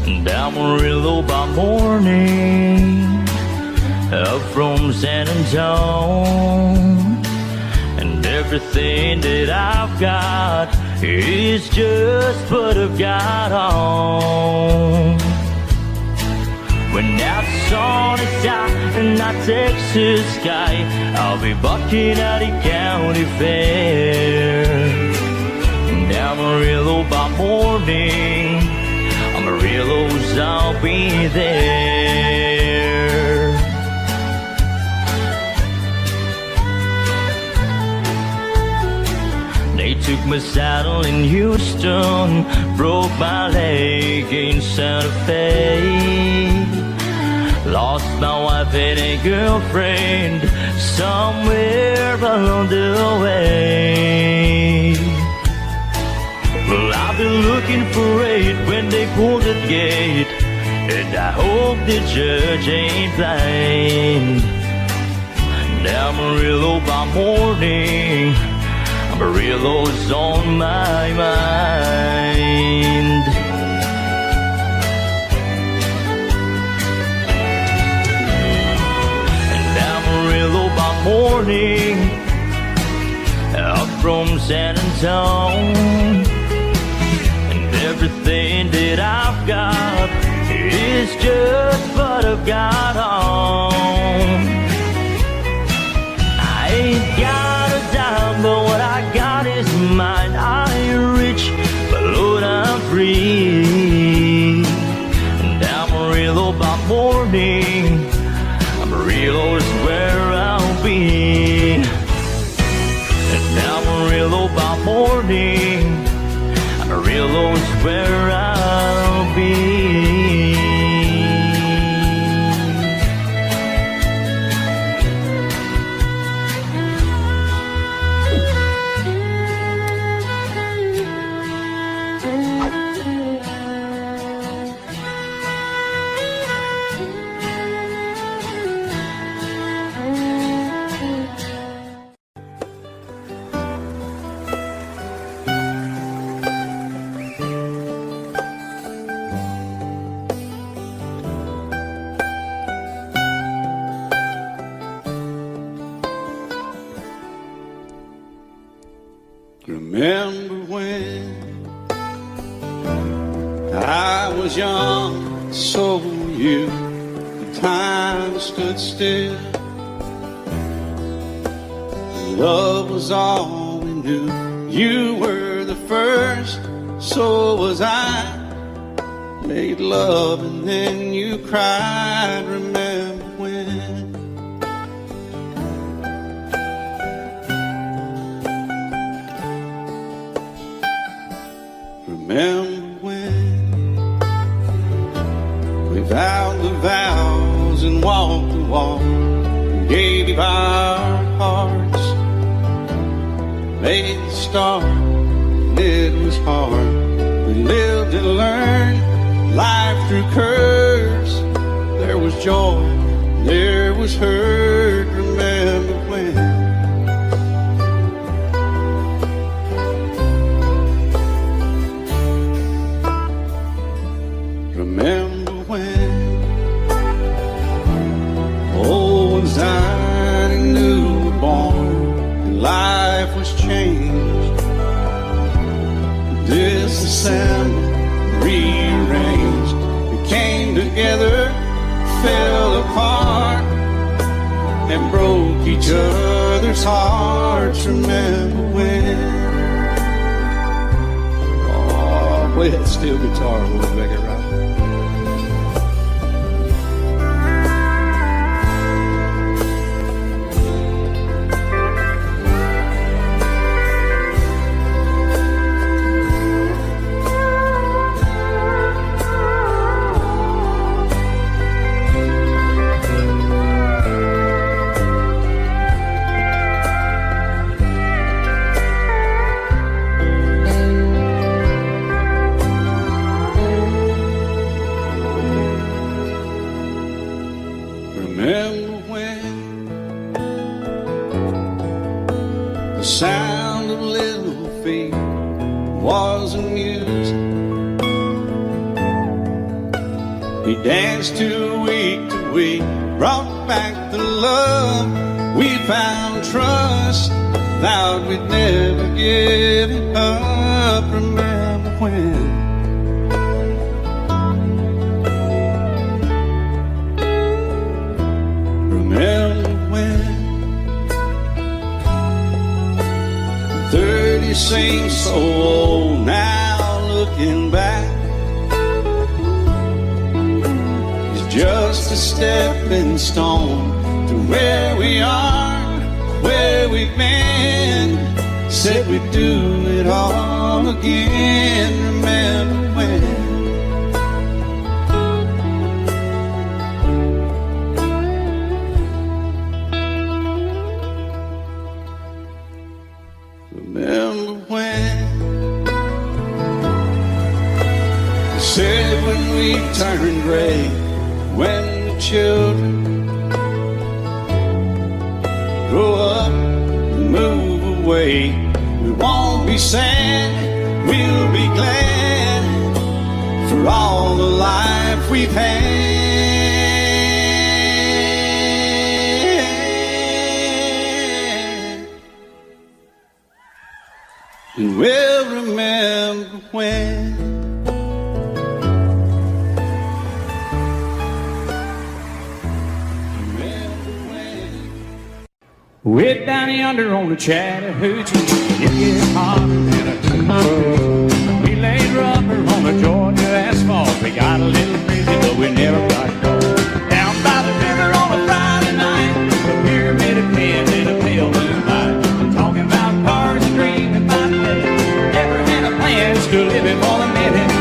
And Amarillo by morning, up from San Antonio. And everything that I've got is just what I've got on. When that sun is out and that Texas sky, I'll be bucking at the county fair. And Amarillo by morning, Amarillo's, I'll be there. They took my saddle in Houston, broke my leg in Santa Fe. Lost my wife and a girlfriend somewhere along the way. Well, I've been looking for it when they pulled the gate, and I hope the judge ain't blind. And Amarillo by morning, Amarillo's on my mind. By morning, up from San Antonio. And everything that I've got is just what I've got on. I ain't got a dime, but what I got is mine. I ain't rich, but Lord, I'm free. And Amarillo by morning, Amarillo's where I'll be. And Amarillo by morning, Amarillo's where I'll be. Remember when I was young, so were you. The time stood still. Love was all we knew. You were the first, so was I. Made love and then you cried. Remember when? Remember when we vowed the vows and walked the walk and gave our hearts, made the start, and it was hard. We lived and learned life through curves. There was joy, there was hurt. Remember when? Remember when old ones died and new were born, and life was changed, disassembled, rearranged. We came together, fell apart, and broke each other's hearts. Remember when? Oh, play that steel guitar a little bit, right? Remember when the sound of little feet was amusing, We danced to week, brought back the love. We found trust, vowed we'd never give it up. Remember when? Remember when? 30 seems so old now, looking back. Just a stepping stone to where we are, where we've been. Said we'd do it all again. Remember when? Remember when? Said when we turned gray, when the children grow up and move away, we won't be sad, we'll be glad for all the life we've had. And we'll remember when. Way down yonder on the Chattahoochee, it gets hotter than a cool. We laid rubber on the Georgia asphalt. We got a little crazy, but we never got caught. Down by the river on a Friday night, a pyramid of cans in a pale moonlight. Talking about cars and dreaming about living. Never had a plan, still living for the minute.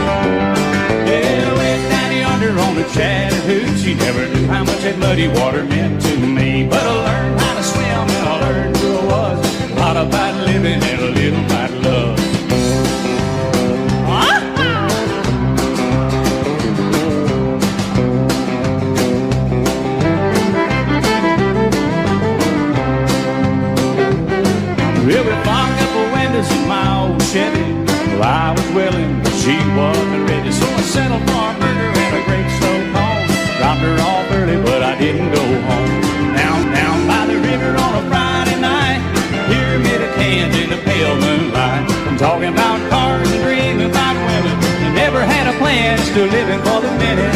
Yeah, way down yonder on the Chattahoochee, never knew how much that muddy water meant to me. But I learned how to swim and I learned who I was. A lot about living and a little about love. Well, we fogged up the windows in my old Chevy. Well, I was willing, but she wasn't ready. So I settled for a burger and a great slow home. Dropped her off early, but I didn't go home. Down by the river on a Friday night, pyramid of cans in the pale moonlight. I'm talking about cars and dreaming about women. I never had a plan, still living for the minute.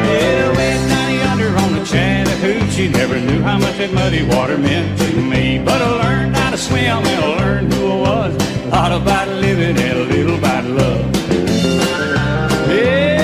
Yeah, way down yonder on the Chattahoochee, never knew how much that muddy water meant to me. But I learned how to swim and I learned who I was. A lot about living and a little about love. Yeah.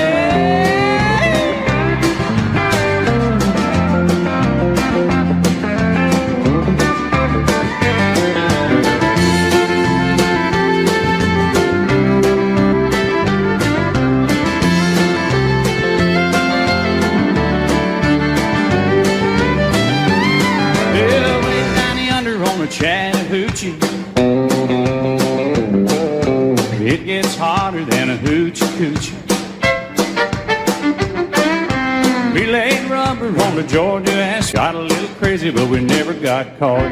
Chattahoochee, it gets hotter than a hoochie coochie. We laid rubber on the Georgia ass, got a little crazy, but we never got caught.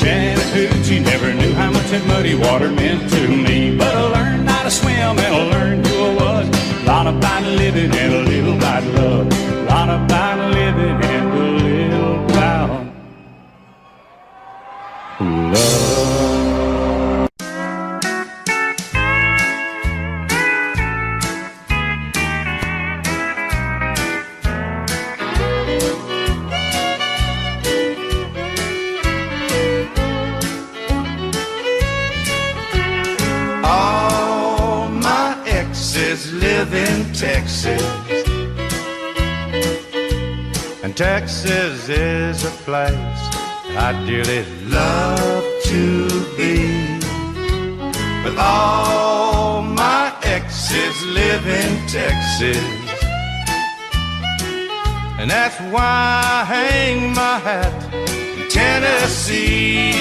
Chattahoochee, never knew how much that muddy water meant to me. But I learned how to swim and I learned who I was. A lot about living and a little about love. A lot about living and a little about love. Live in Texas, and Texas is a place I dearly love to be. But all my exes live in Texas, and that's why I hang my hat in Tennessee.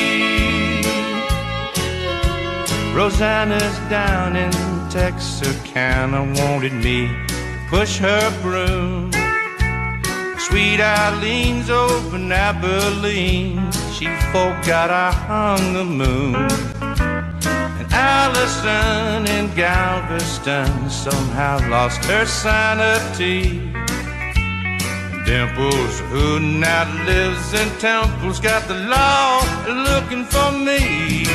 Rosanna's down in Texarkana wanted me to push her broom. Sweet Eileen's over in Abilene. She forgot I hung the moon. And Allison in Galveston somehow lost her sanity. Dimples, who now lives in Temple's got the law looking for me.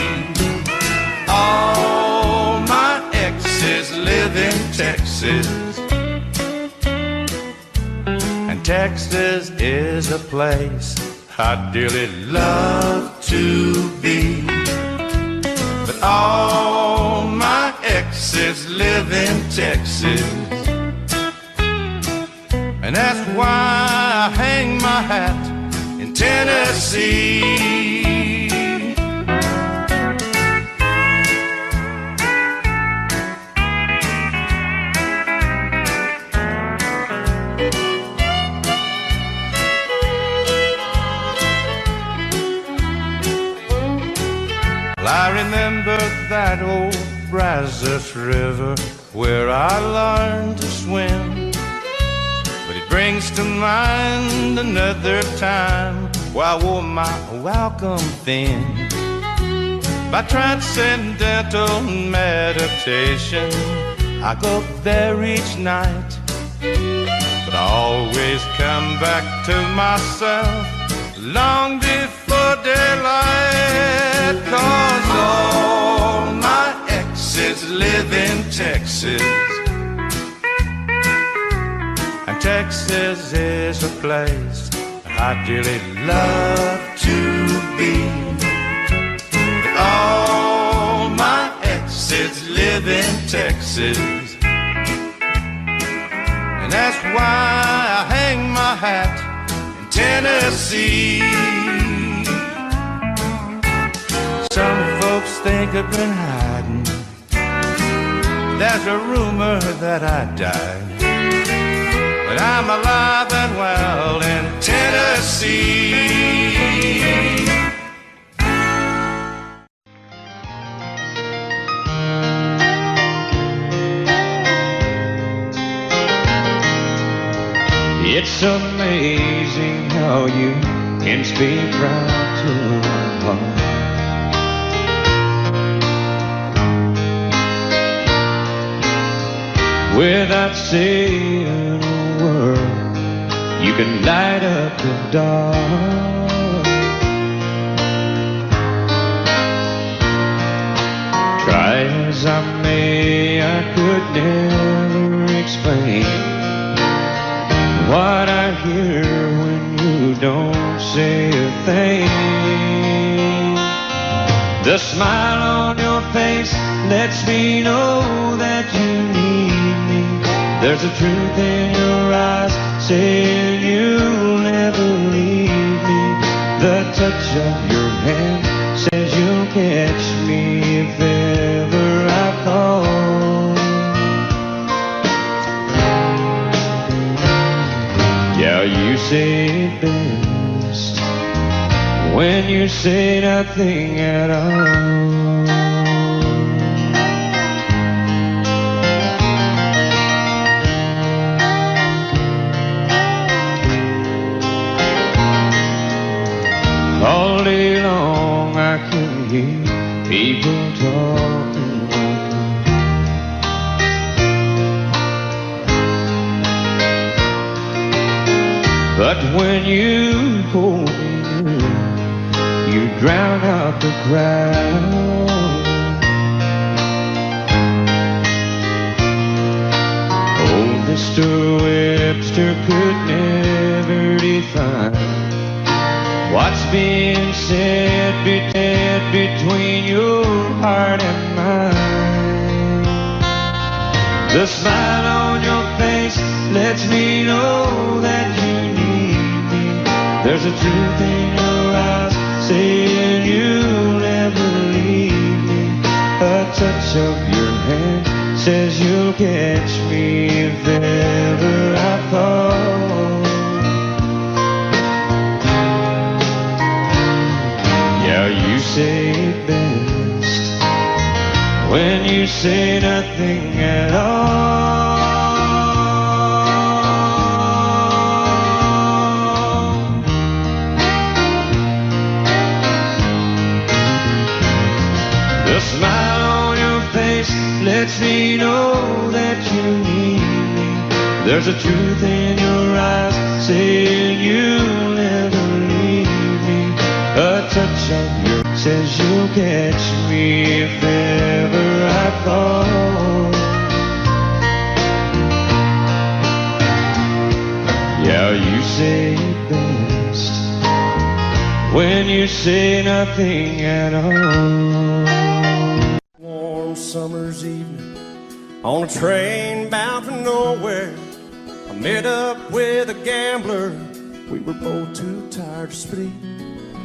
All my exes live in Texas, and Texas is a place I'd dearly love to be. But all my exes live in Texas, and that's why I hang my hat in Tennessee. Well, I remember that old Brazos River where I learned to swim. But it brings to mind another time where I wore my welcome thin. By transcendental meditation, I go there each night. But I always come back to myself long before daylight. 'Cause all my exes live in Texas, and Texas is a place I dearly love to be. But all my exes live in Texas, and that's why I hang my hat in Tennessee. Some folks think I've been hiding. There's a rumor that I died, but I'm alive and well in Tennessee. It's amazing how you can speak right to my heart. Without saying a word, you can light up the dark. Try as I may, I could never explain what I hear when you don't say a thing. The smile on your face lets me know that you need me. There's a truth in your eyes saying you'll never leave me. The touch of your hand says you'll catch me if ever I call. Yeah, you say it best when you say nothing at all. All day long I can hear people talking like that. But when you hold me near, you drown out the crowd. Oh, Mr. Webster could never define what's being said between your heart and mine. The smile on your face lets me know that you need me. There's a truth in your eyes saying you'll never leave me. A touch of your hand says you'll catch me if ever I fall. Yeah, you say it best when you say nothing at all. There's a truth in your eyes saying you'll never leave me. A touch of yours says you'll catch me if ever I fall. Yeah, you say it best when you say nothing at all. Warm summer's evening on a train bound for nowhere, I met up with a gambler. We were both too tired to speak,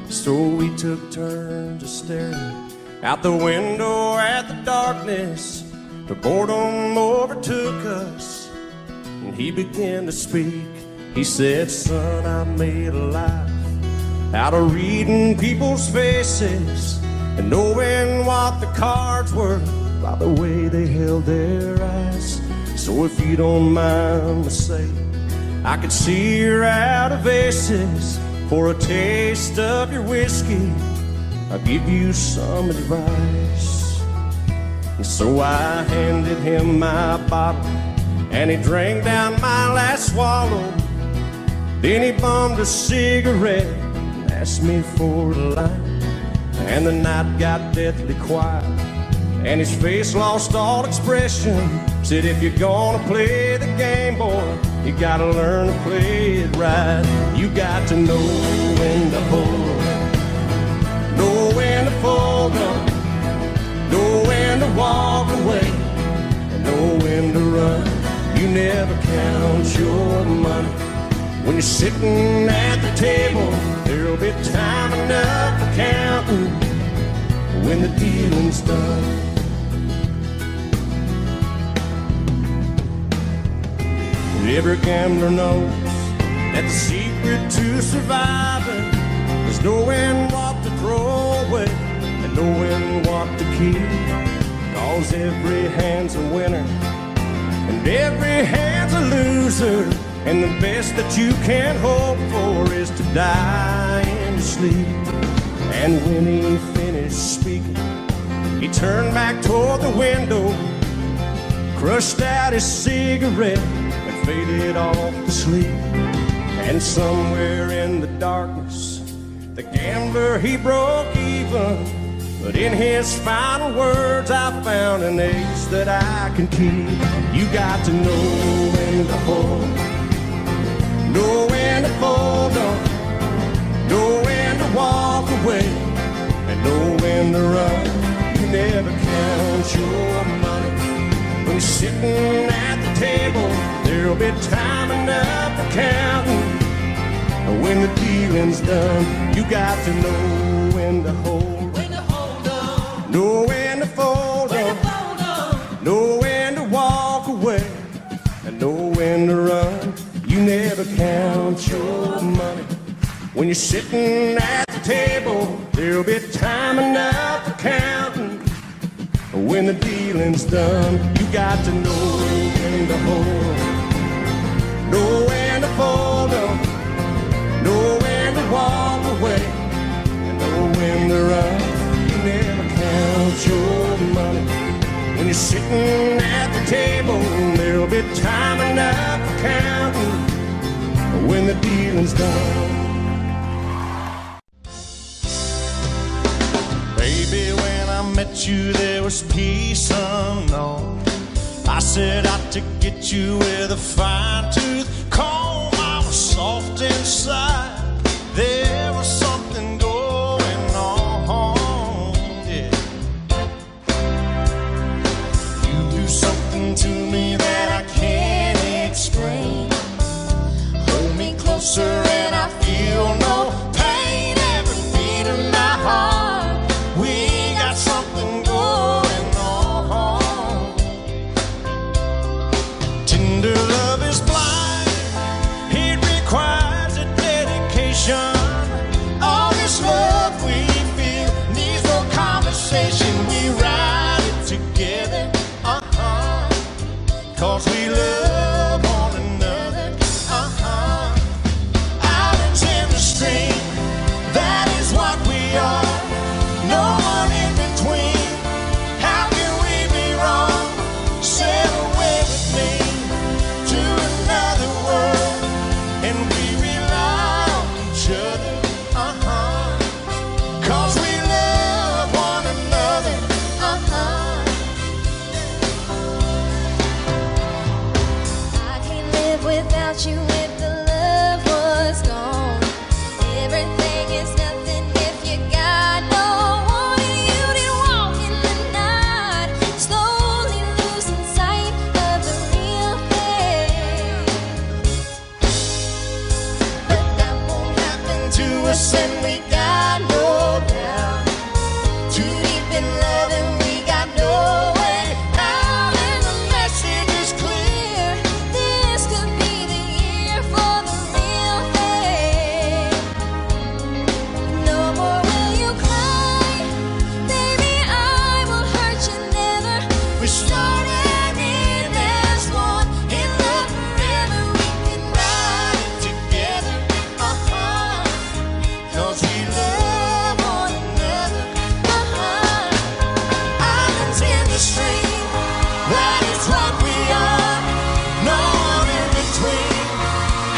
so we took turns of staring out the window at the darkness. The boredom overtook us, and he began to speak. He said, son, I made a life out of reading people's faces and knowing what the cards were by the way they held their eyes. So if you don't mind me saying, I could see you're out of aces. For a taste of your whiskey, I'll give you some advice. And so I handed him my bottle, and he drank down my last swallow. Then he bummed a cigarette and asked me for a light. And the night got deathly quiet, and his face lost all expression. Said, if you're gonna play the game, boy, you gotta learn to play it right. You got to know when to hold up, know when to fold up, know when to walk away, and know when to run. You never count your money when you're sitting at the table. There'll be time enough for counting when the dealing's done. Every gambler knows that the secret to surviving is knowing what to throw away and knowing what to keep. 'Cause every hand's a winner and every hand's a loser, and the best that you can hope for is to die in your sleep. And when he finished speaking, he turned back toward the window, crushed out his cigarette, and faded off to sleep. And somewhere in the darkness, the gambler, he broke even. But in his final words, I found an ace that I can keep. You got to know when to hold, know when to fold up, know when to walk away, and know when to run. You never count your money when you're sitting at the table. There'll be time enough for counting when the dealing's done. You got to know when to hold, know when to fold up, know when to walk away, and know when to run. You never count your money when you're sitting at the table. There'll be time enough for counting when the dealing's done. You got to know when to hold, know when to fold up, know when to walk away, and know when to run. You never count your money when you're sitting at the table. There'll be time enough for counting when the dealing's done. Baby, when I met you, there was peace unknown. I set out to get you with a fine-tooth comb. I was soft inside. There was something going on, yeah. You do something to me that I can't explain. Hold me closer and I feel no pain. Every beat of my heart, we got something going on. Tender love is blind, it requires a dedication. All this love we feel needs no conversation. We ride it together, 'cause we love one another, us and we got no doubt. Too deep in love and we got no way out. And the message is clear. This could be the year for the real thing. No more will you cry, baby, I will hurt you never. We started in as one, in love forever. We can ride together, cause we love one another, Islands in the stream, that is what we are. No one in between.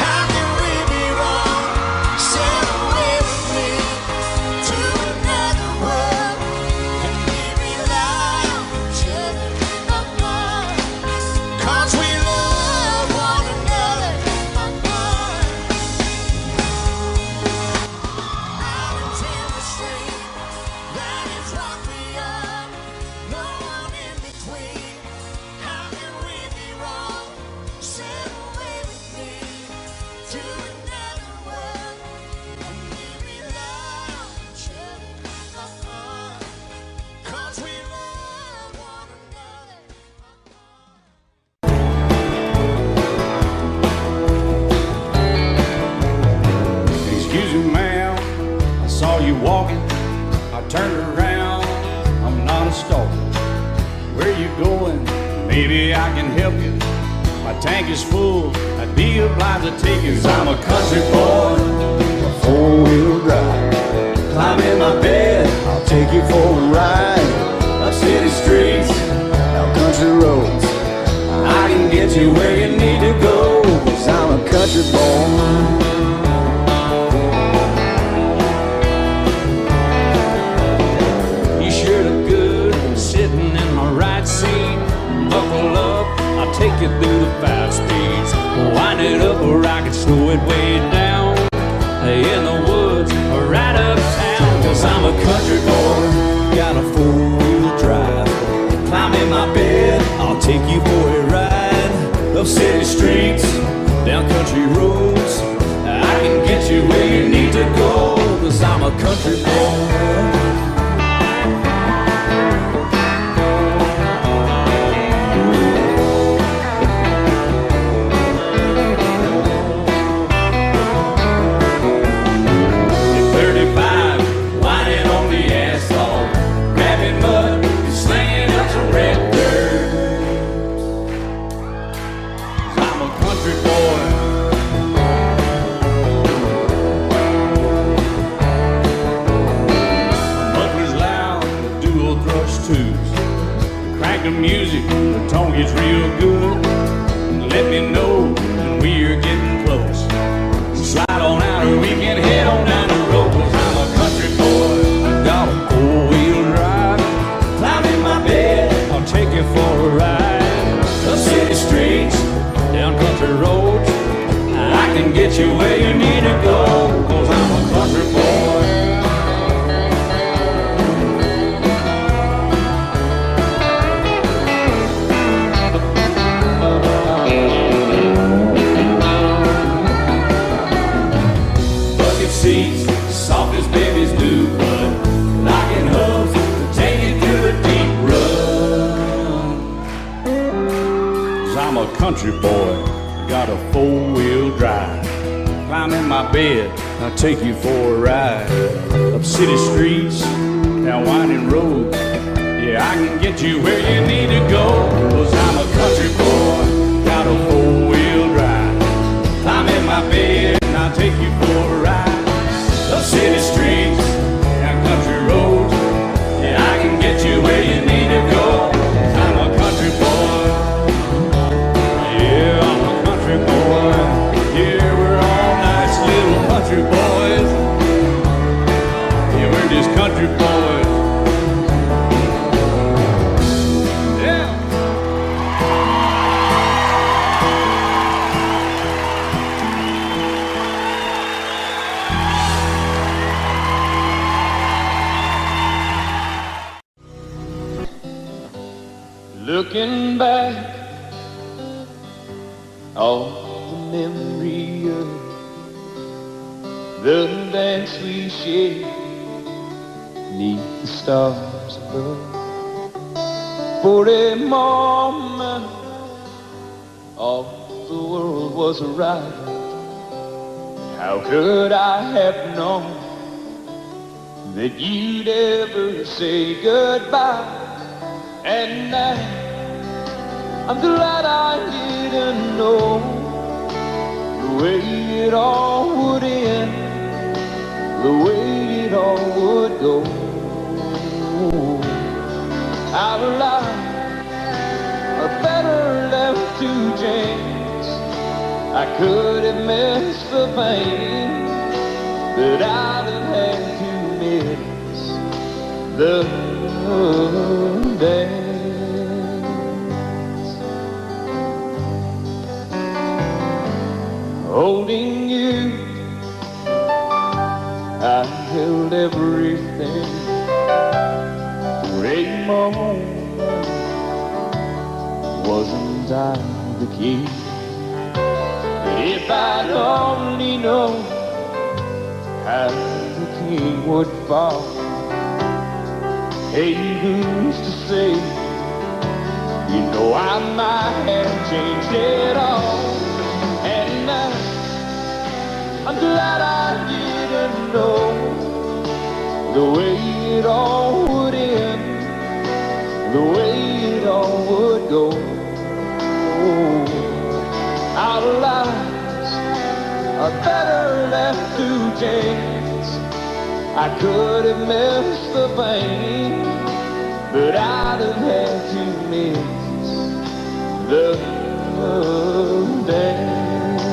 How can we be wrong? Sail away with me to another world, and we rely on each other, cause we love one another, Islands in the stream, that is what we are. No one in between. How can we be wrong? Sail away with me to another world, and we rely on each other, cause we love one another. Excuse me, ma'am, I saw you walking. I turned around, I'm not a stalker. Where you going? Maybe I can help you. My tank is full, I'd be obliged to take you. 'Cause I'm a country boy, a four-wheel drive. Climb in my bed, I'll take you for a ride. Up city streets, down country roads. I can get you where you need to go. 'Cause I'm a country boy. You sure look good sitting in my right seat. Buckle up, I'll take you through the 5 speeds. Wind it up or I can slow it way down. In the woods or right uptown. 'Cause I'm a country boy, got a 4-wheel drive. Climb in my bed, I'll take you for a ride. Up city streets, down country roads. I can get you where you need to go. 'Cause I'm a country boy. Crank the music, the tone gets real good. Let me know when we're getting close. Slide on out or we can head on down the road. 'Cause I'm a country boy, got a 4-wheel drive. Climb in my bed, I'll take you for a ride. Up city streets, down country roads. I can get you where you need to go. 'Cause I'm a country boy. Seats, soft as babies do, but locking hubs to take you through a deep run. 'Cause I'm a country boy, got a 4-wheel drive. Climb in my bed, I'll take you for a ride. Up city streets, down winding roads. Yeah, I can get you where you need to go. 'Cause I'm a country boy, got a 4-wheel drive. Climb in my bed, and I'll take you for a ride. Up city streets, down country roads. Yeah, I can get you where you need to go. I'm a country boy. Yeah, I'm a country boy. Yeah, we're all nice little country boys. Yeah, we're just country boys. Yeah. Looking back, all the memory of the dance we shared neath the stars above. For a moment, all the world was right. How could I have known that you'd ever say goodbye? And now I'm glad I didn't know the way it all would end, the way it all would go. Our lives are better left to chance. I could have missed the pain, but I'd have had to miss the dance. Holding you, I held everything. For a moment, wasn't I the king? But if I'd only known how the king would fall, hey, who's to say? You know I might have changed it all. And now I'm glad I didn't know the way it all would end, the way it all would go. Our lives are better left to chance. I could have missed the pain, but I'd have had to miss the dance.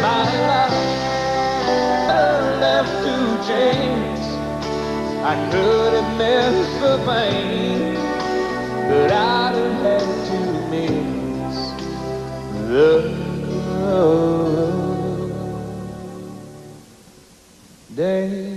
My life better left to chance. I could have missed the pain, but I'd have had to miss the dance.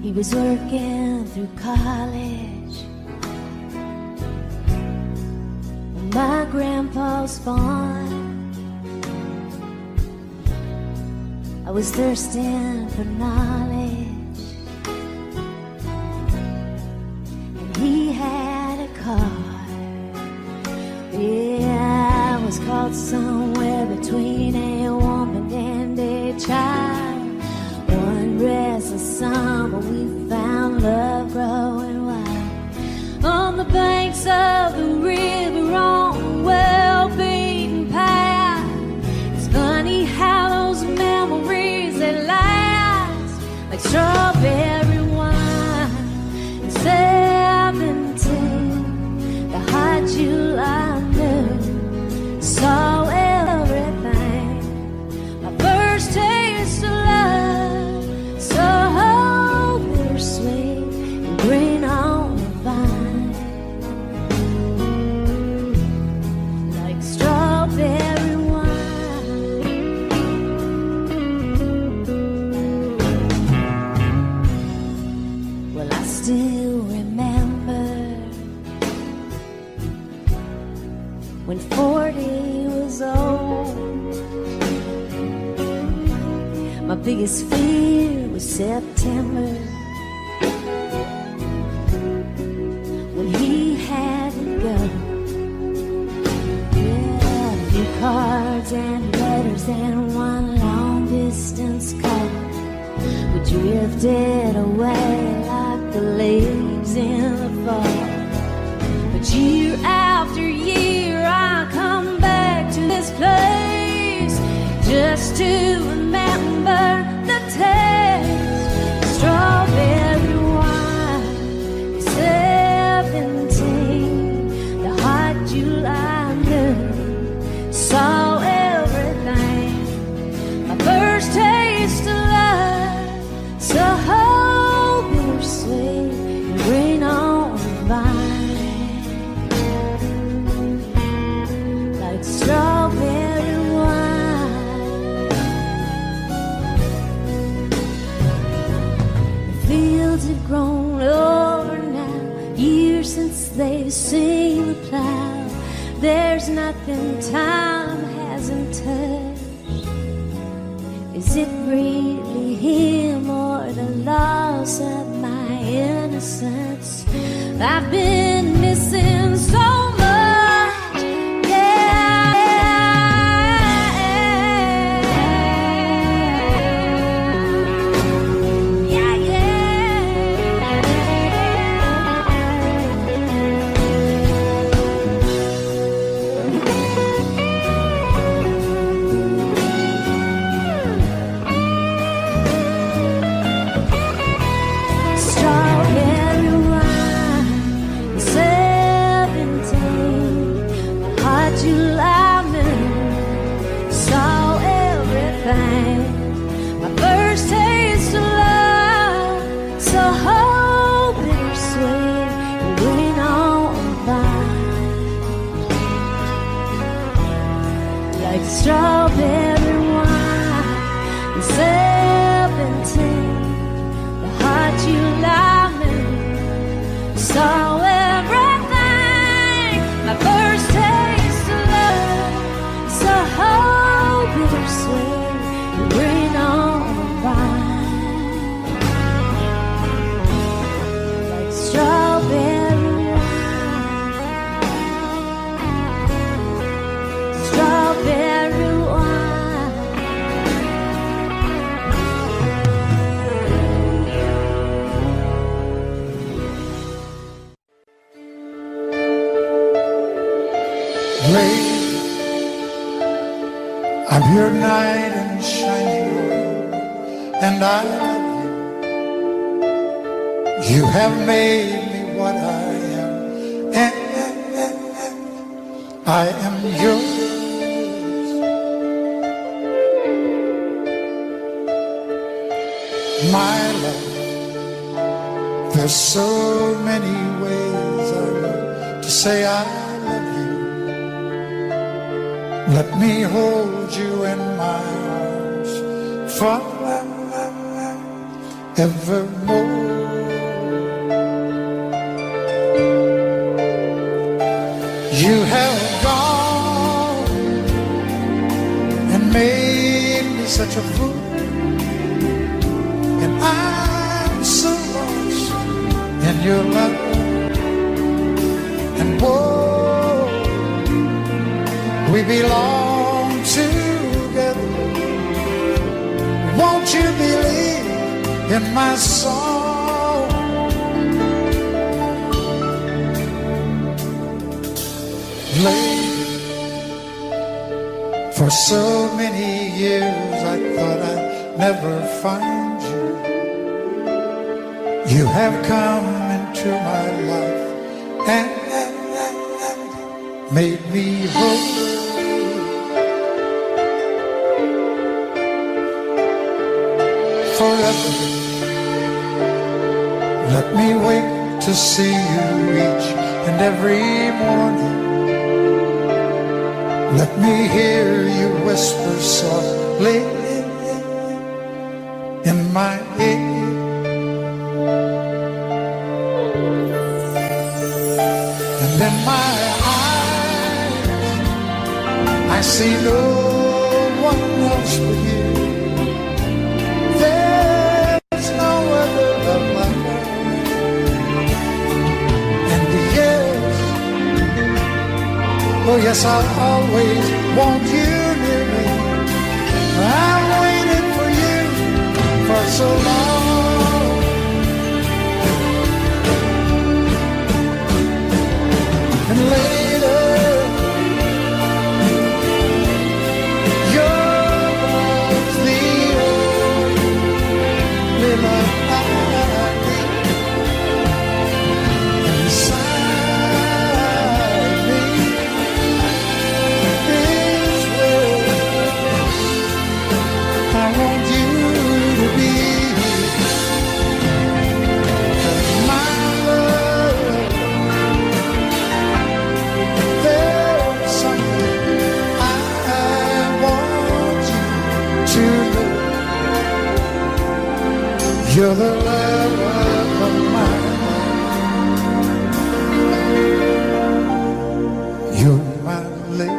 He was working through college on my grandpa's farm. I was thirsting for knowledge, and he had a car. Yeah, I was caught somewhere between a woman and a child. One restless summer we found love growing wild on the banks of the river on a well-beaten path. It's funny how those memories, they last like strawberry wine and 17, the hot July noon. Saw everything, my first taste of love, so bittersweet and green on the vine, like strawberry wine. Well, I still remember when 40 was old. My biggest fear was September, when he had to go. Yeah, a few cards and letters and one long distance call. We drifted away like the leaves in the fall. But year after year I come back to this place just to remember the taste. Strawberry wine, 17, the hot July plow. There's nothing time hasn't touched. Is it really him or the loss of my innocence? I've been missing so much, yeah. Yeah, yeah. Strawberry wine, 17, my heart you lemon, saw everything. My first taste of love, so bittersweet, waiting on by. Like strawberry wine, 17, the heart you love me, saw everything. My first taste of love, so bittersweet, bring on by. Like strawberry wine, strawberry wine. Lady, I'm your knight in shining armor, and I love you. You have made me what I am, and I am yours. My love, there's so many ways I love to say I love you. Let me hold you in my arms forevermore. You have gone and made me such a fool, and I'm so lost in your love. And whoa, we belong together. Won't you believe in my song? Lady, for so many years I thought I'd never find you. You have come into my life and made me whole. Forever, let me wait to see you each and every morning. Let me hear you whisper softly in my ear. And in my eyes, I see no one else but you. There's no other love like mine. And yes, oh yes, I'll always want you near me. I've waited for you for so long. And later, yours the only love I need. Inside me is where I want you to be. My love, there's something I want you to know. You're the love of my life. you're my lady.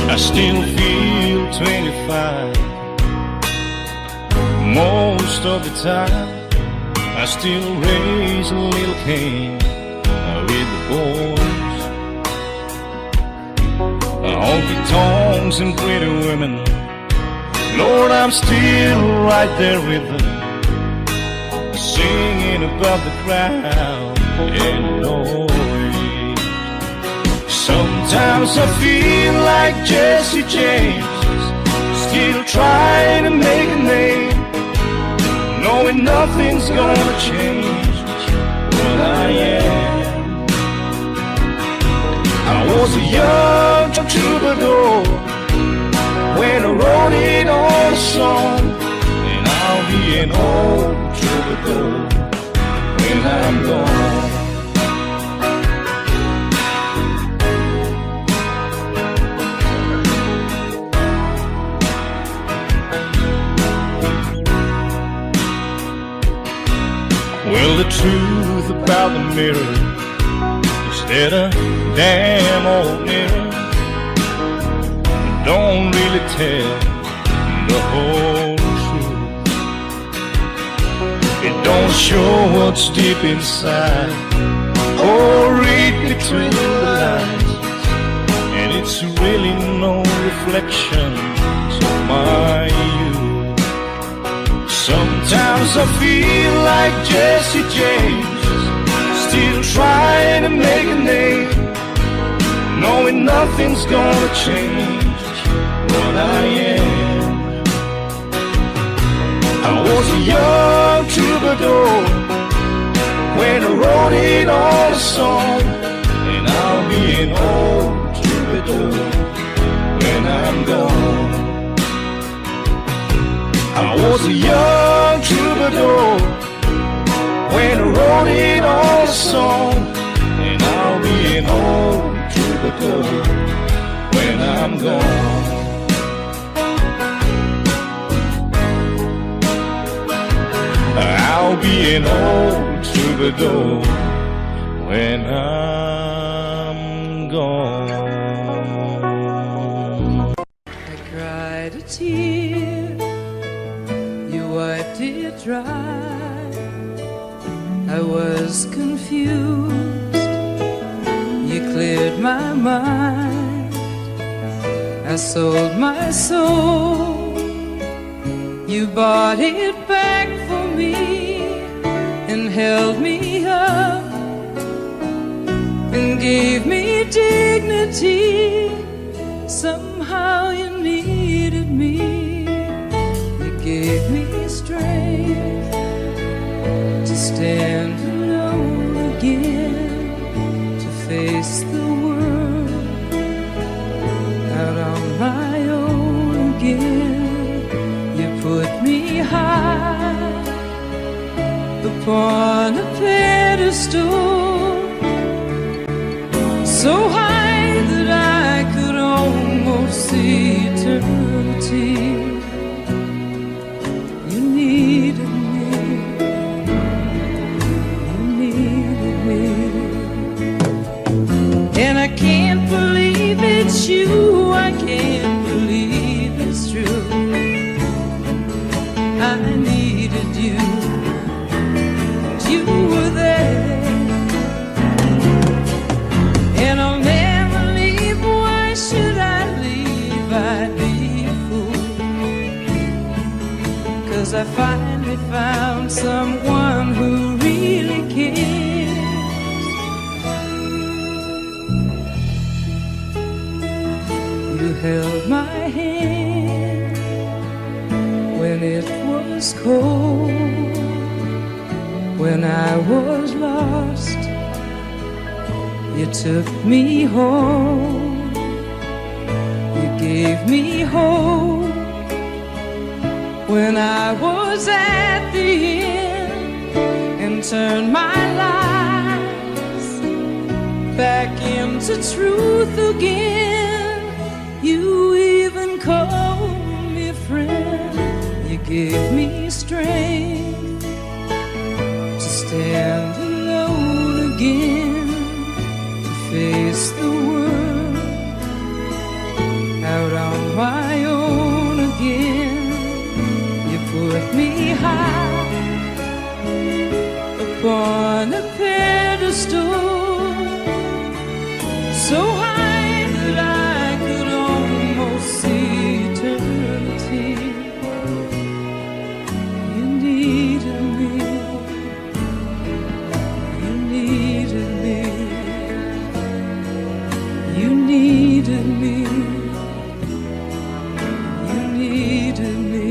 I still feel 25 most of the time. I still raise a little cane with the boys. Honky tonks and pretty women, Lord, I'm still right there with them, singing above the crowd and noise. Sometimes I feel like Jesse James, still trying to make a name, knowing nothing's gonna change what I am. I was a young troubadour when I wrote it on a song, and I'll be an old troubadour when I'm gone. Well, the truth about the mirror is that a damn old mirror don't really tell the whole truth. It don't show what's deep inside or read between the lines, and it's really no reflection of my youth. Sometimes I feel like Jesse James, still trying to make a name, knowing nothing's gonna change what I am. I was a young troubadour when I wrote it on a song, and I'll be an old troubadour when I'm gone. I was a young troubadour when I wrote it on a song, and I'll be an old troubadour when I'm gone. I'll be an old troubadour when I'm gone. I cried a tear, you wiped it dry. I was confused, you cleared my mind. I sold my soul, you bought it back for me and held me up and gave me dignity. Somehow you needed me, you gave me strength to stand alone again, to face the world out on my own again. You put me high upon a pedestal, so high that I could almost see eternity. You needed me, you needed me, and I can't believe it's you, I can't believe it's true. I needed you, and you were there, and I'll never leave. Why should I leave? I'd be a fool, 'cause I finally found someone who really cares. You held my hand when it was cold, when I was lost. You took me home gave me hope when I was at the end and turned my lies back into truth again. You even called me friend. You gave me strength to stand alone again, to face the world out on my own again. You put me high upon a pedestal, so high that I could almost see eternity. You needed me, you needed me, you needed me, you needed me.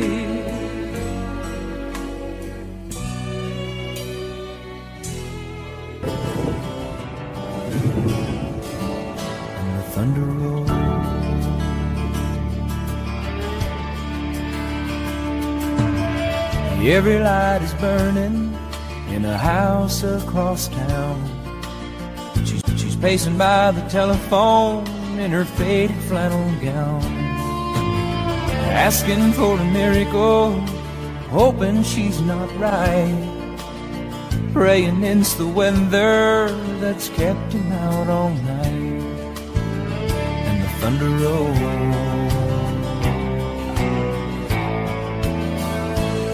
Thunder roll. Every light is burning in a house across town. She's pacing by the telephone in her faded flannel gown, asking for a miracle, hoping she's not right, praying it's the weather that's kept him out all night. Thunder rolls,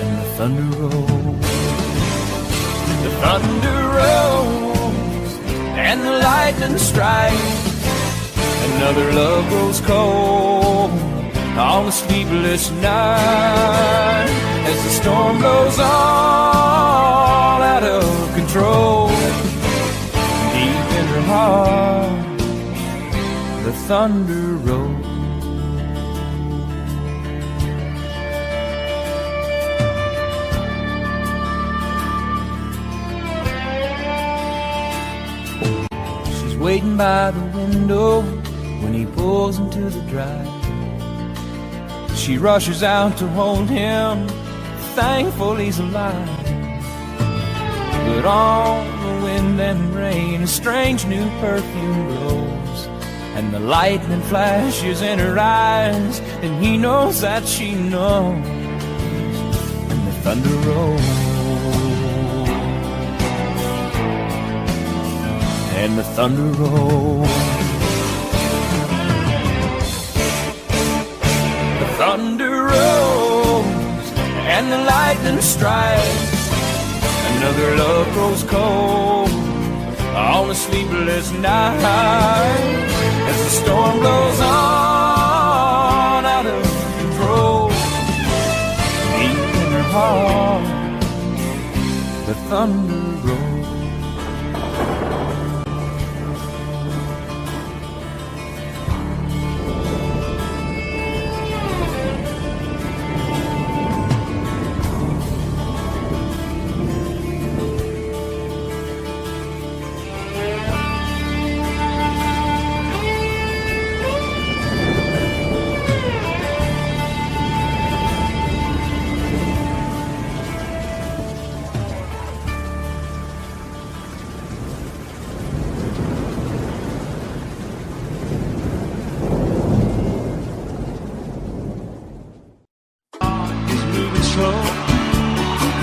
and the thunder rolls. The thunder rolls, and the lightning strikes. Another love grows cold on a sleepless night, as the storm blows all out of control. Deep in her heart, the thunder rolls. She's waiting by the window when he pulls into the drive. She rushes out to hold him, thankful he's alive. But on the wind and rain, a strange new perfume blows, and the lightning flashes in her eyes, and he knows that she knows. And the thunder rolls, and the thunder rolls. The thunder rolls, and the lightning strikes. Another love grows cold on a sleepless night, as the storm blows on out of control. Deep in her heart, the thunder rolls.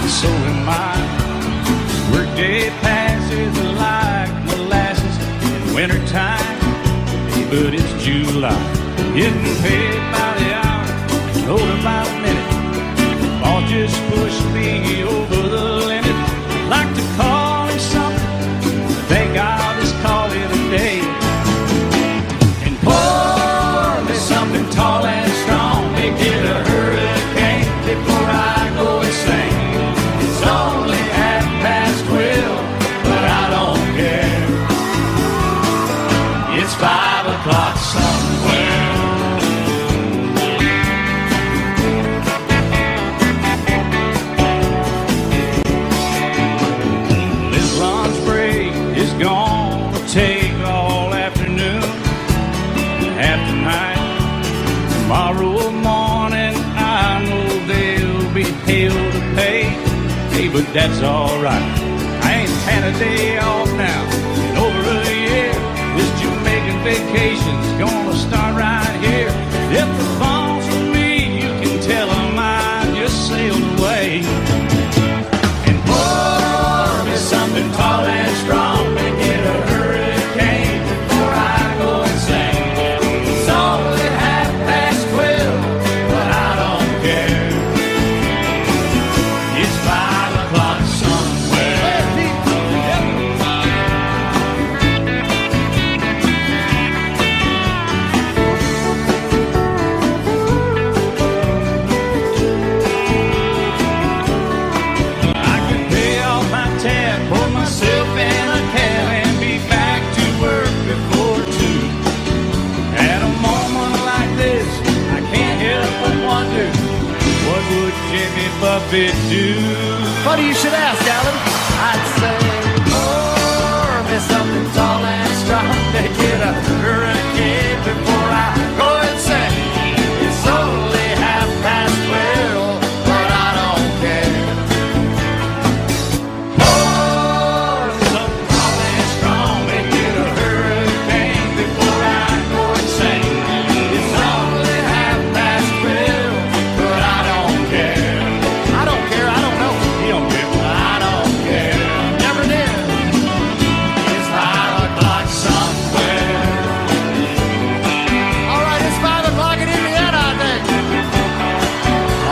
So am I. Workday passes like molasses in wintertime, but it's July. Getting paid by the hour, older by the minute. Boss just pushed me over the limit. Like to call him something, but thank God just call it a day. And pour me something tall and strong, make it a hurricane before I go insane. It's only 12:30, but I don't care. It's 5 o'clock somewhere. This lunch break is gonna take all afternoon, half the night. Tomorrow morning I know there'll be hell to pay. Hey, but that's alright. I ain't had a day off now in over a year. This Jamaican vacation's gonna start right here. If the phone's with me, you can tell them I just sailed away. And pour me something tall and strong, make it a hurricane before I go insane. It's only 12:30, but I don't care. It's 5 o'clock somewhere. I can pay off my tab, pour myself in a cab, and be back to work before 2. At a moment like this, I can't help but wonder, what would Jimmy Buffett do? Funny you should ask, Alan. I'd say, pour me something tall and strong to get a hurricane before I go insane. It's only 12:30, but I don't care. Pour me something tall and strong to get a hurricane before I go insane. It's only 12:30, but I don't care. I don't care, I don't know. He don't care. I don't care, never did. It's 5 o'clock somewhere. All right, it's 5 o'clock in Indiana, I think.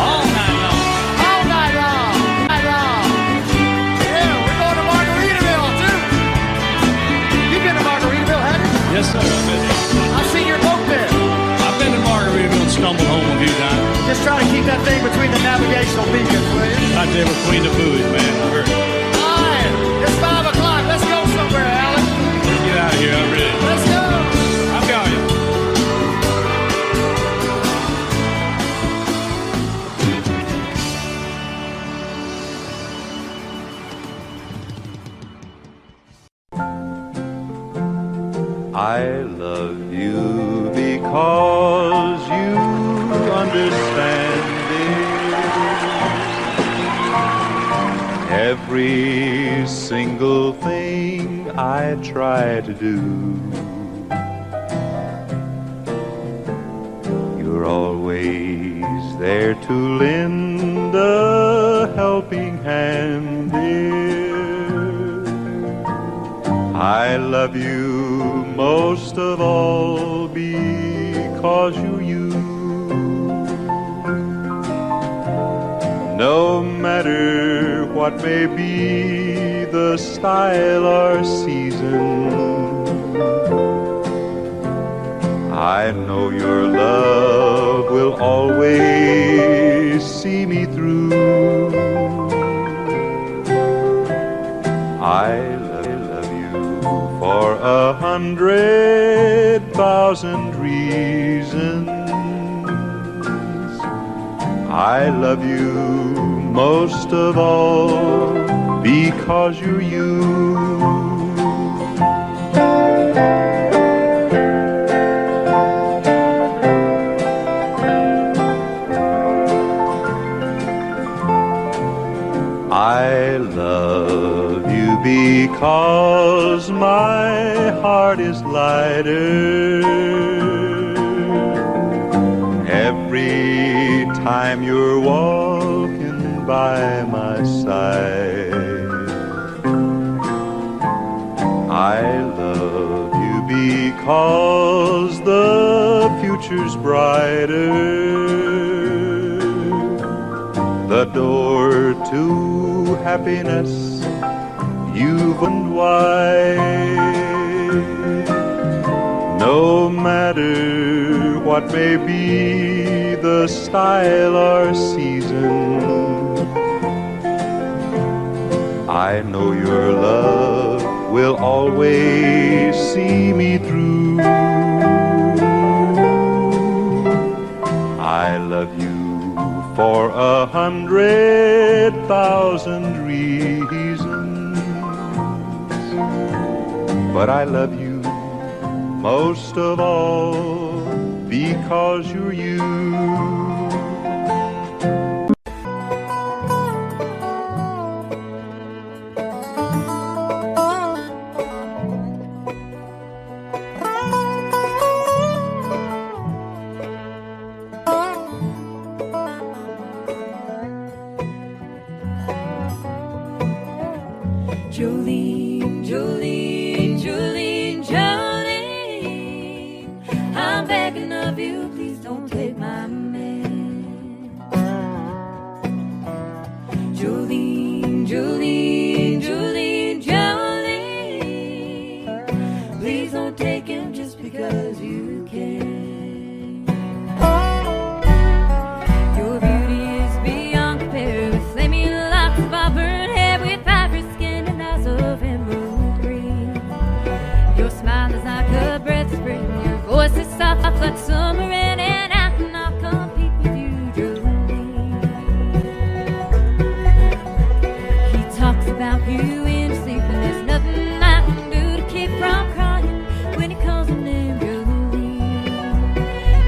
All night long. All night long, night long. Yeah, we're going to Margaritaville, too. You've been to Margaritaville, haven't you? Yes, sir. I've seen your boat there. I've been to Margaritaville and stumbled home a few times. Just try to keep that thing between the navigational beacons, will you? Right there between the buoys, man. I heard it. All right, it's 5 o'clock. Let's go somewhere, Alan. Let's get out of here. I'm ready. Let's go. I'm going. I love you because you understand it. Every single thing I try to do, you're always there to lend a helping hand, dear. I love you most of all because you're you. No matter what may be the style or season, I know your love will always see me through. I love you for 100,000 reasons. I love you most of all because you're you. I love you because my heart is lighter every time you're walking by my side. I love you because the future's brighter. The door to happiness you've opened wide. No matter what may be the style or season, I know your love will always see me through. I love you for 100,000 reasons, but I love you most of all because because you're you. Jolene, Jolene, Jolene, Jolene, I'm begging of you, please don't take my man. Jolene, Jolene, Jolene, Jolene, please don't take him just because you can. Your beauty is beyond compare, with flaming locks of auburn hair, with ivory skin and eyes of emerald green. Your smile is like a breath of spring, your voice is soft like summer rain, and I cannot compete with you, Jolene. He talks about you in his sleep, and there's nothing I can do to keep from crying when he calls your name, Jolene.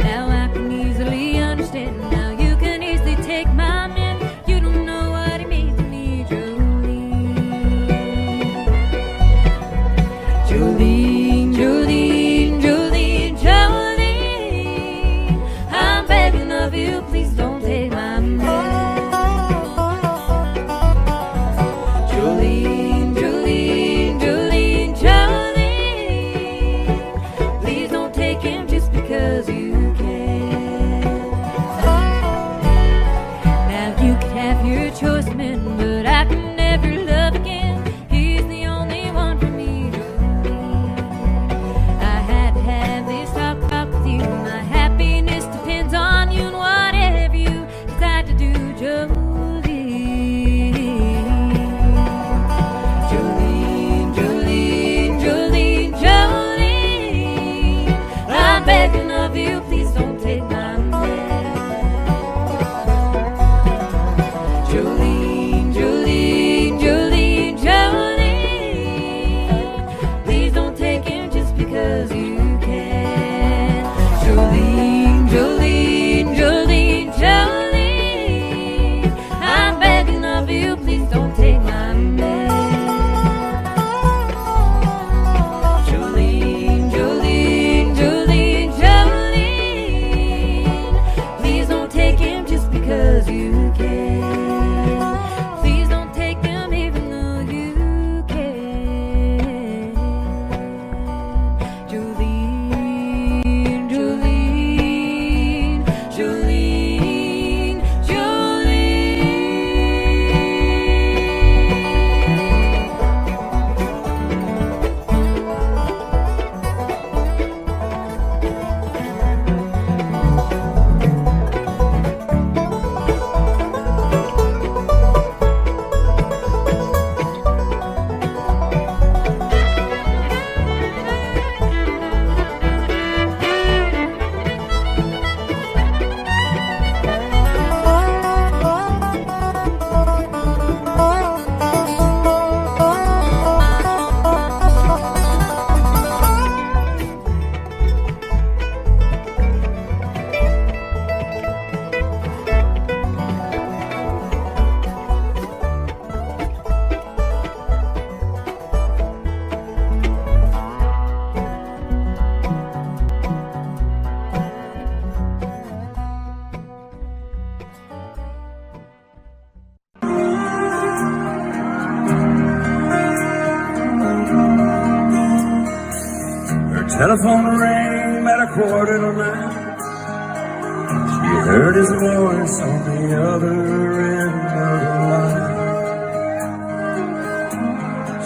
Now I can easily understand, now you can easily take my man. You don't know what he means to me, Jolene. Jolene, Jolene, Jolene, Jolene, I'm begging of you, please don't take my man. Jolene, Jolene, Jolene, Jolene, please don't take him just because you can. Now you could have your choice, man, but I can never love again. He's the only one for me, Jolene. I had to have this talk with you. My happiness depends on you and whatever you decide to do, Jolene. Jolene, Jolene, Jolene, Jolene, I'm begging of you, please don't take my man. Jolene, Jolene, Jolene, Jolene, please don't take him just because you can. Jolene, Jolene, Jolene, Jolene, I'm begging of you, please don't take my man. Jolene, Jolene, Jolene, Jolene, please don't take him just because you can. Please don't take him even though you can. Jolene, Jolene, Jolene, Jolene. Her telephone rang at 9:15. She heard his voice on the other end of the line.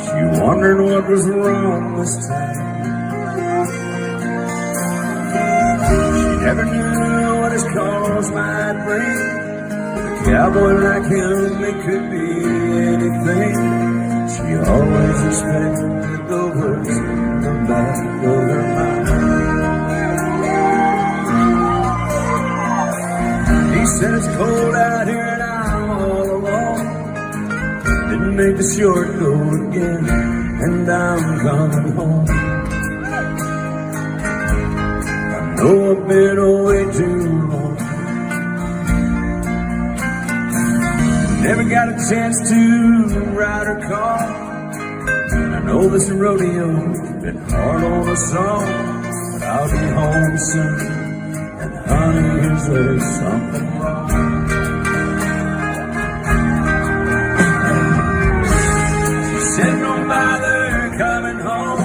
She wondered what was wrong this time. She never knew what his calls might bring. A cowboy like him, they could be anything. She always expected the worst in the back of her mind. He said it's cold out here and I'm all alone. Didn't make the short go again, and I'm coming home. I know I've been away too long. Never got a chance to ride or call. I know this rodeo's been hard on us all, but I'll be home soon. And honey, is there something wrong? She said, don't bother coming home.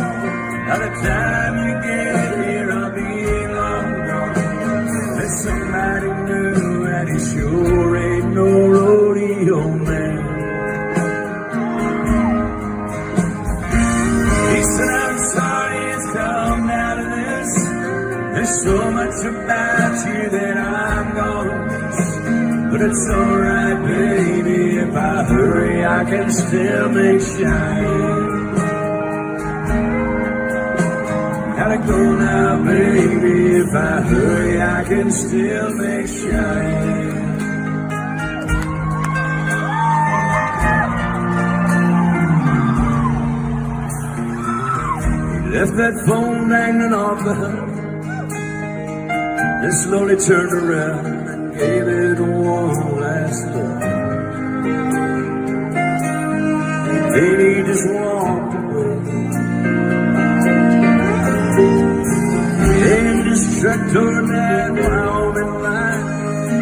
By the time you get here, I'll be long gone. There's somebody new, and he sure ain't no rodeo man. He said, I'm sorry it's come down to this. There's so much about you that I'm gonna miss. But it's alright, baby, if I hurry, I can still make Cheyenne. Gotta go now, baby, if I hurry, I can still make Cheyenne. Left that phone hanging off the hook, then slowly turned around and gave it one last look. Then he just walked away, and just trucked toward that Wyoming line.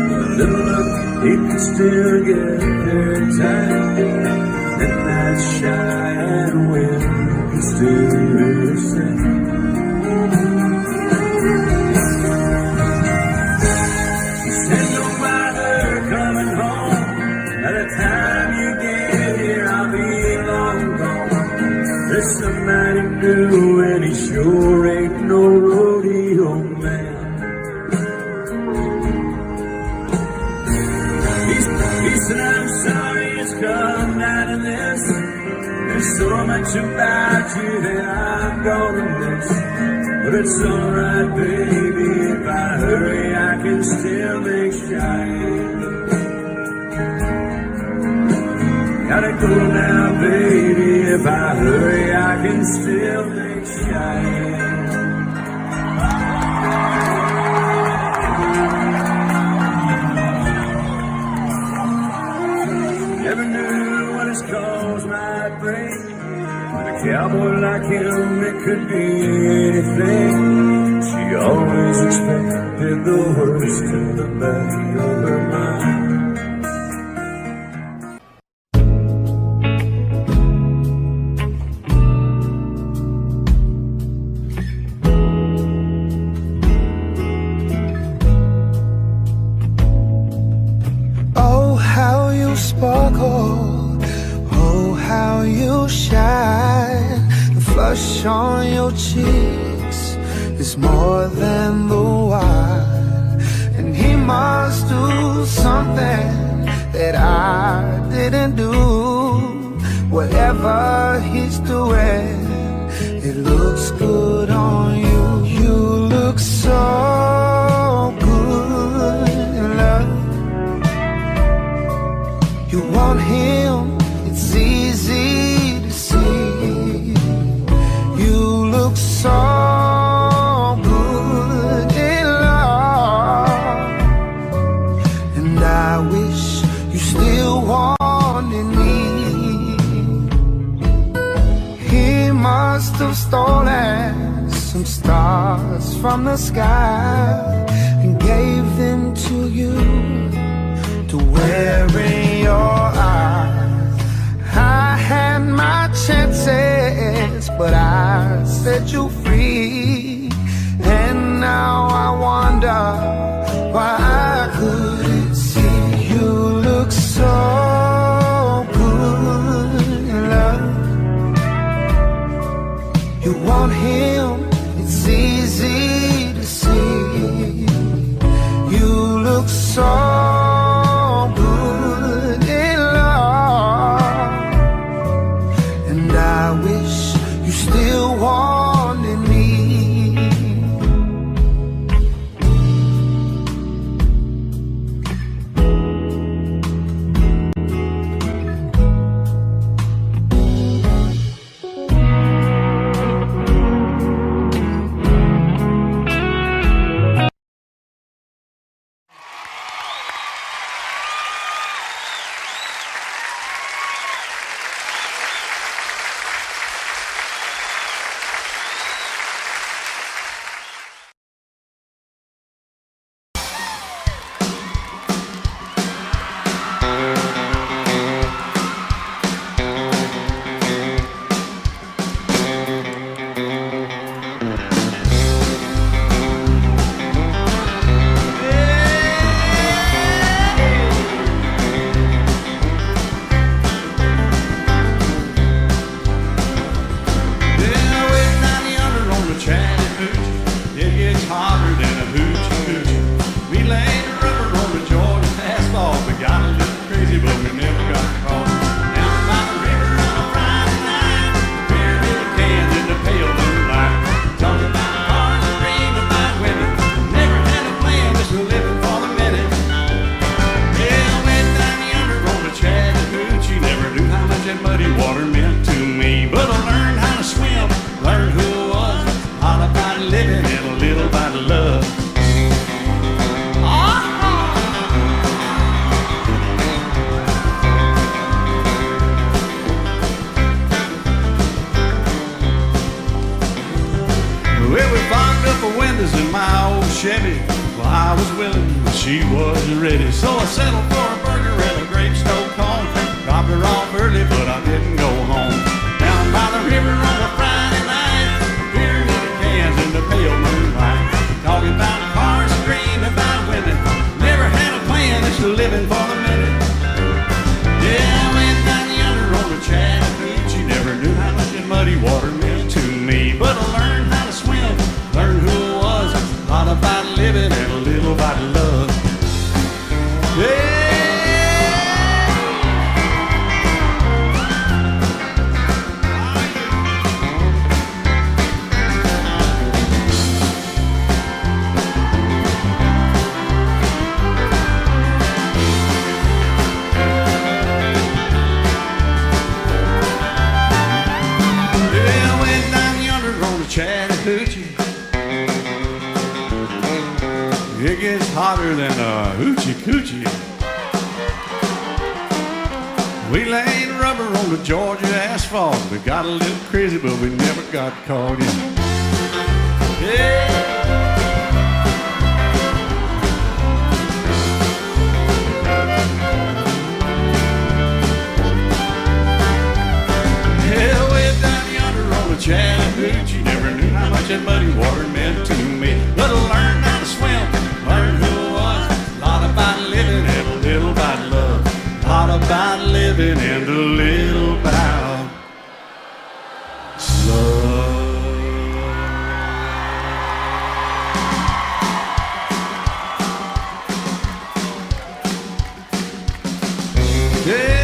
With a little look, he could still get there in time. And that Cheyenne wind could still sing. She said, no matter coming home. By the time you get here, I'll be long gone. There's somebody new, and he sure ain't no rodeo man. He said, I'm sorry it's come down to this. There's so much about you that I'm gonna miss. But it's alright, baby, if I hurry, I can still make Cheyenne. Gotta go now, baby, if I hurry, I can still make Cheyenne. Never knew what his cause might bring. With a cowboy like him, it could be anything. She always expected the worst in the back of her mind. Oh, how you sparkle. Oh, how you shine. The flush on your cheeks is more than the wine. And he must do something that I didn't do. Whatever he's doing, it looks good on you. You look so good in love. You want him, it's easy to see. You look so good in love. And I wish you still wanted me. He must have stolen some stars from the sky and gave them to you to wear in your eyes. I had my chances, but I set you free. And now I wonder why I couldn't see. You look so good in love. You want him, it's easy to see. You look so willing, but she wasn't ready. So I settled for a burger and a grape stove cone. Dropped her off early, but I didn't go home. Down by the river on a Friday night, beer in the cans in the pale moonlight. Talking about cars, dreaming about women. Never had a plan, just living for the minute. Yeah, I went down yonder on the Chattahoochee. Never knew how much that muddy water meant to me. But I learned how to swim, learned who I was. A lot about living and a little about love. Yeah. Chattahoochee. It gets hotter than a hoochie coochie. We laid rubber on the Georgia asphalt. We got a little crazy, but we never got caught in. Yeah. Chattahoochee, never knew how much that muddy water meant to me. But I learned how to swim, learned who I was. A lot about living and a little about love. A lot about living and a little about love. Yeah.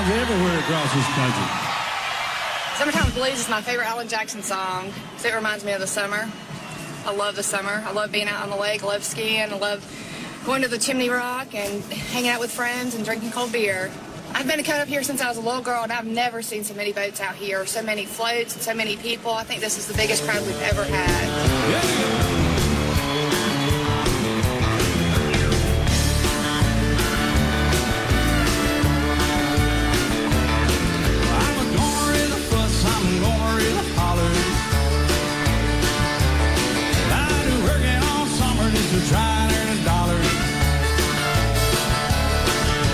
Everywhere across this country. Summertime Blues is my favorite Alan Jackson song because it reminds me of the summer. I love the summer. I love being out on the lake. I love skiing. I love going to the Chimney Rock and hanging out with friends and drinking cold beer. I've been coming up here since I was a little girl, and I've never seen so many boats out here, so many floats, and so many people. I think this is the biggest crowd we've ever had. Try to earn a dollar.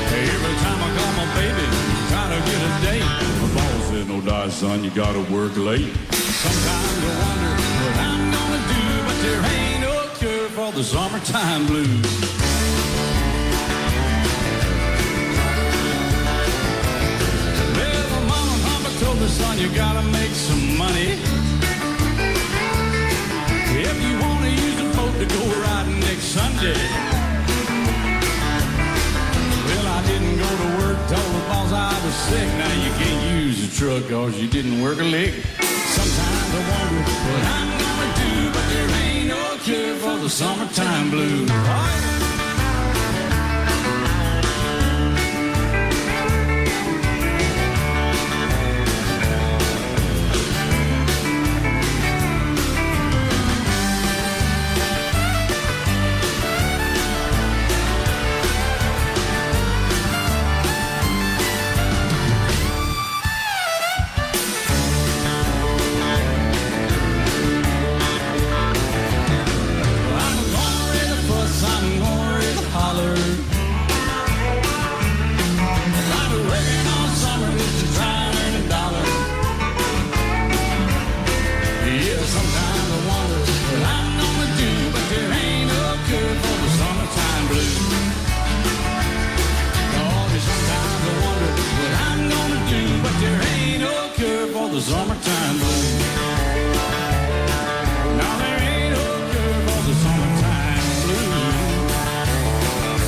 Every time I call my baby, try to get a date. My boss said, no die, son, you gotta work late. Sometimes I wonder what I'm gonna do, but there ain't no cure for the summertime blues. Well, my mama and papa told me, son, you gotta make some money. If you wanna use a boat to go riding next Sunday. Well, I didn't go to work, told the boss I was sick. Now you can't use the truck cause you didn't work a lick. Sometimes I wonder what I'm gonna do, but there ain't no cure for the summertime blues. The summertime blues. Now there ain't no cure for the summertime blues.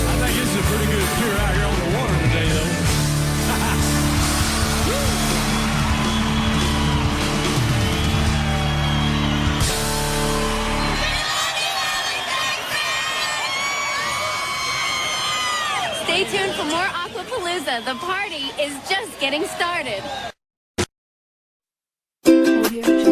I think this is a pretty good cure out here on the water today, though. Stay tuned for more Aquapalooza. The party is just getting started. your